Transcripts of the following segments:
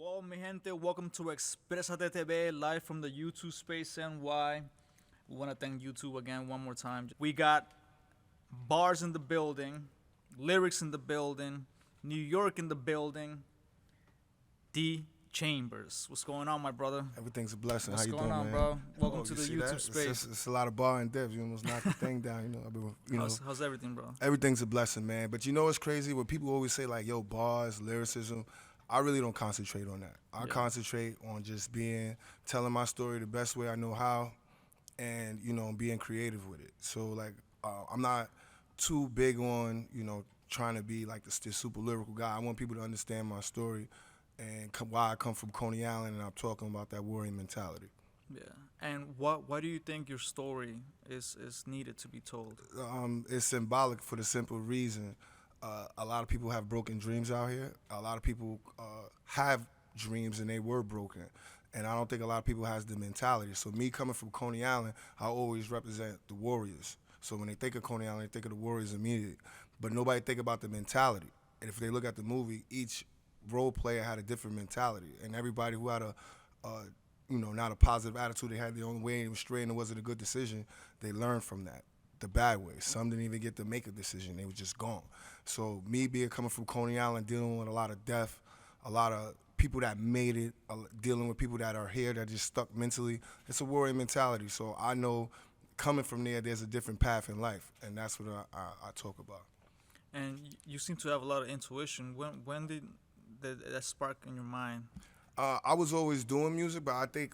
Well, mi gente, welcome to Exprésate TV, live from the YouTube space NY. We want to thank YouTube again one more time. We got bars in the building, lyrics in the building, New York in the building, D.Chamberz. What's going on, my brother? Everything's a blessing. What's How you going doing, on, man? bro? Welcome Oh, to you the see YouTube that? space. It's a lot of bar and dips. You almost knocked the thing down. I've been, How's everything, bro? everything's a blessing, man. But you know what's crazy? When people always say like, "Yo, bars, lyricism," I really don't concentrate on that. I concentrate on just telling my story the best way I know how, and being creative with it. So like, I'm not too big on trying to be like this super lyrical guy. I want people to understand my story and why I come from Coney Island, and I'm talking about that warrior mentality. Yeah. And why do you think your story is needed to be told? It's symbolic for the simple reason a lot of people have broken dreams out here. A lot of people have dreams and they were broken. And I don't think a lot of people has the mentality. So me coming from Coney Island, I always represent the warriors. So when they think of Coney Island, they think of the warriors immediately. But nobody think about the mentality. And if they look at the movie, each role player had a different mentality. And everybody who had not a positive attitude, they had their own way, and it was straight and it wasn't a good decision, they learned from that the bad way. Some didn't even get to make a decision. They were just gone. So me coming from Coney Island, dealing with a lot of death, a lot of people that made it, dealing with people that are here that just stuck mentally, it's a warrior mentality. So I know coming from there's a different path in life, and that's what I talk about. And you seem to have a lot of intuition. When did that spark in your mind? I was always doing music, but I think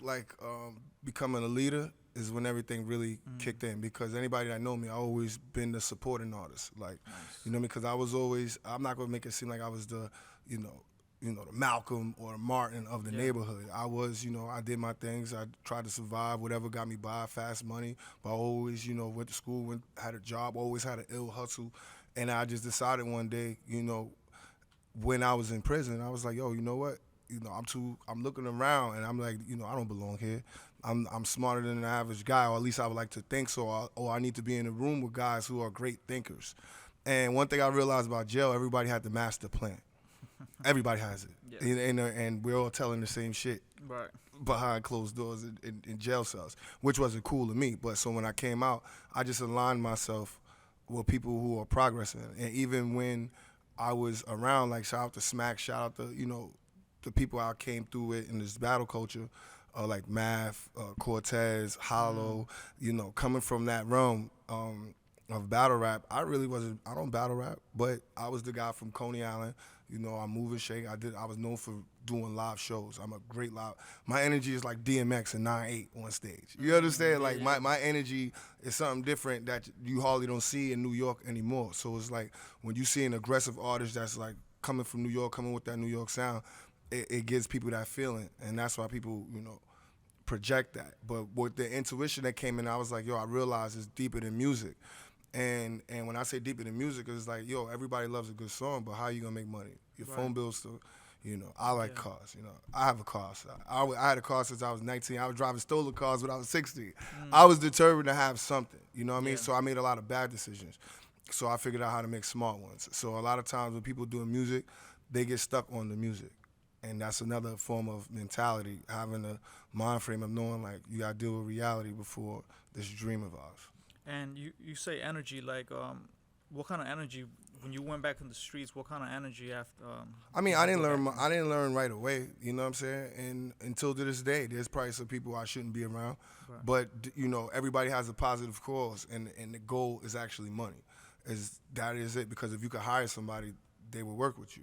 becoming a leader is when everything really kicked in. Because anybody that know me, I always been the supporting artist. Like, nice. Because I was always. I'm not gonna make it seem like I was the, the Malcolm or the Martin of the neighborhood. I was, I did my things. I tried to survive whatever got me by, fast money. But I always, went to school, had a job, always had an ill hustle, and I just decided one day, when I was in prison, I was like, yo, you know what? I'm looking around and I'm like, I don't belong here. I'm smarter than the average guy, or at least I would like to think so. Or I need to be in a room with guys who are great thinkers. And one thing I realized about jail, everybody had the master plan. Everybody has it. Yeah. And we're all telling the same shit behind closed doors in jail cells, which wasn't cool to me. But so when I came out, I just aligned myself with people who are progressing. And even when I was around, like shout out to Smack, shout out to, the people I came through with in this battle culture, like Math, Cortez, Hollow, coming from that realm of battle rap. I don't battle rap, but I was the guy from Coney Island. I move and shake. I was known for doing live shows. I'm a great my energy is like DMX and 9-8 on stage. You understand? Like my energy is something different that you hardly don't see in New York anymore. So it's like when you see an aggressive artist that's like coming from New York, coming with that New York sound, it gives people that feeling, and that's why people, project that. But with the intuition that came in, I was like, yo, I realized it's deeper than music. And when I say deeper than music, it's like, yo, everybody loves a good song, but how you gonna make money? Your phone bills still, I like cars, I have a car. So I had a car since I was 19. I was driving stolen cars when I was 16. I was determined to have something, you know what I mean? So I made a lot of bad decisions. So I figured out how to make smart ones. So a lot of times when people doing music, they get stuck on the music. And that's another form of mentality, having a mind frame of knowing like you gotta deal with reality before this dream of ours. And you say energy, like what kind of energy when you went back in the streets? What kind of energy after? I mean, I didn't learn right away. You know what I'm saying? And until to this day, there's probably some people I shouldn't be around. Right. But everybody has a positive cause, and the goal is actually money. That is it? Because if you could hire somebody, they will work with you.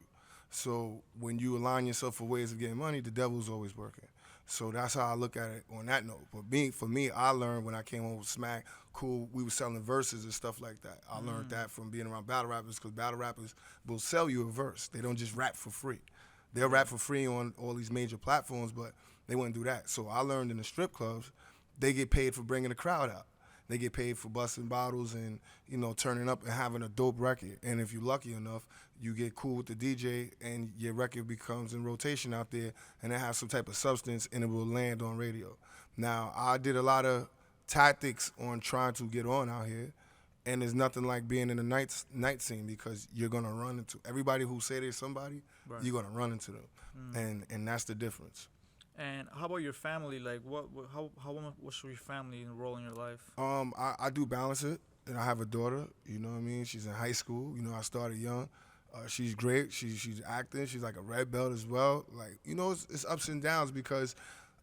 So when you align yourself for ways of getting money, the devil's always working. So that's how I look at it on that note. But for me, I learned when I came home with Smack, cool, we were selling verses and stuff like that. I learned that from being around battle rappers, because battle rappers will sell you a verse. They don't just rap for free. They'll rap for free on all these major platforms, but they wouldn't do that. So I learned in the strip clubs, they get paid for bringing the crowd out. They get paid for busting bottles and, turning up and having a dope record. And if you're lucky enough, you get cool with the DJ and your record becomes in rotation out there, and it has some type of substance and it will land on radio. Now, I did a lot of tactics on trying to get on out here, and there's nothing like being in the night scene, because you're going to run into everybody who say they're somebody, you're going to run into them. and that's the difference. And how about your family? Like, what's your family role in your life? I do balance it, and I have a daughter. You know what I mean? She's in high school. You know, I started young. She's great. She's acting. She's like a red belt as well. Like, you know, it's ups and downs because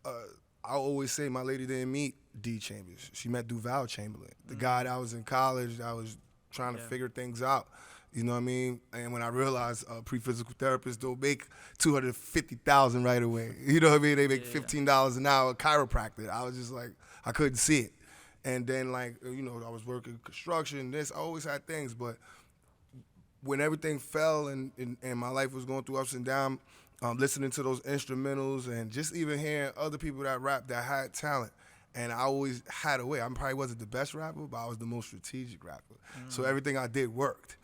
I always say my lady didn't meet D.Chamberz. She met Duval Chamberlain, the guy that was in college that was trying to figure things out. You know what I mean? And when I realized pre-physical therapists don't make $250,000 right away. You know what I mean? They make $15 an hour chiropractor. I was just like, I couldn't see it. And then, like, you know, I was working construction, I always had things. But when everything fell and my life was going through ups and downs, listening to those instrumentals and just even hearing other people that rap that had talent. And I always had a way. I probably wasn't the best rapper, but I was the most strategic rapper. So everything I did worked.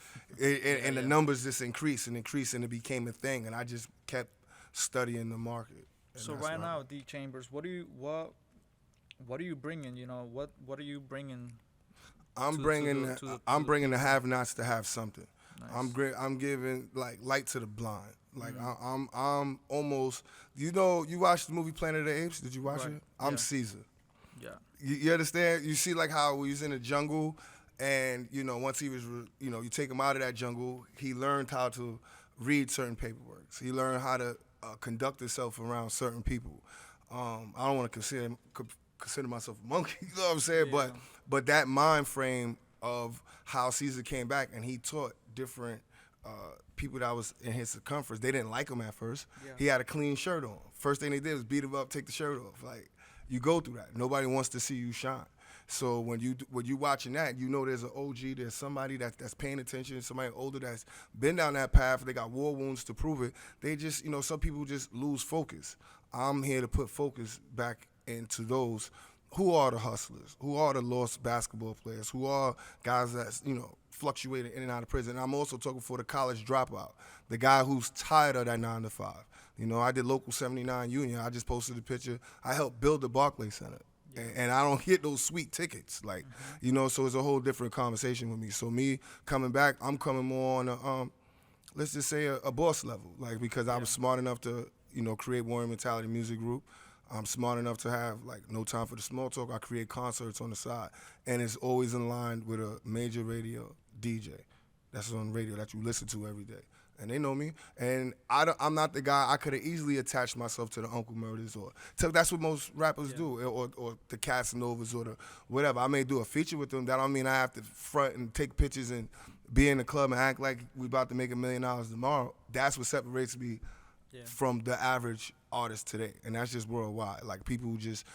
And the numbers just increased and increased, and it became a thing. And I just kept studying the market. So right now, D.Chamberz, what are you bringing? You know, what are you bringing? I'm bringing the have-nots to have something. Nice. I'm giving like light to the blind. Like I'm almost. You know, you watched the movie Planet of the Apes? Did you watch it? I'm Caesar. Yeah. You understand? You see like how he was in the jungle, and you know once he was, you know, you take him out of that jungle, he learned how to read certain paperwork. So he learned how to conduct himself around certain people. I don't want to consider myself a monkey. You know what I'm saying? Yeah. But that mind frame of how Caesar came back and he taught different people that was in his circumference. They didn't like him at first. Yeah. He had a clean shirt on. First thing they did was beat him up, take the shirt off. Like, you go through that. Nobody wants to see you shine. So when you watching that, you know there's an OG, there's somebody that's paying attention, somebody older that's been down that path. They got war wounds to prove it. They just, you know, some people just lose focus. I'm here to put focus back into those who are the hustlers, who are the lost basketball players, who are guys that's, you know, fluctuating in and out of prison. And I'm also talking for the college dropout, the guy who's tired of that 9 to 5. You know, I did Local 79 Union. I just posted a picture. I helped build the Barclays Center. Yeah. And I don't get those sweet tickets. Like, you know, so it's a whole different conversation with me. So me coming back, I'm coming more on a, let's just say a boss level. Like, because I was smart enough to, you know, create Warrior Mentality Music Group. I'm smart enough to have, like, no time for the small talk. I create concerts on the side. And it's always in line with a major radio DJ that's on radio that you listen to every day. And they know me. And I'm not the guy. I could have easily attached myself to the Uncle Murders or that's what most rappers do, or the Casanovas or the whatever. I may do a feature with them. That don't mean I have to front and take pictures and be in the club and act like we about to make $1 million tomorrow. That's what separates me from the average artist today. And that's just worldwide. Like, people who just,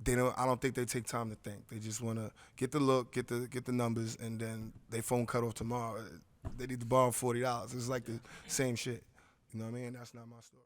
I don't think they take time to think. They just want to get the look, get the numbers, and then they phone cut off tomorrow. They need to borrow $40. It's like the same shit. You know what I mean? That's not my story.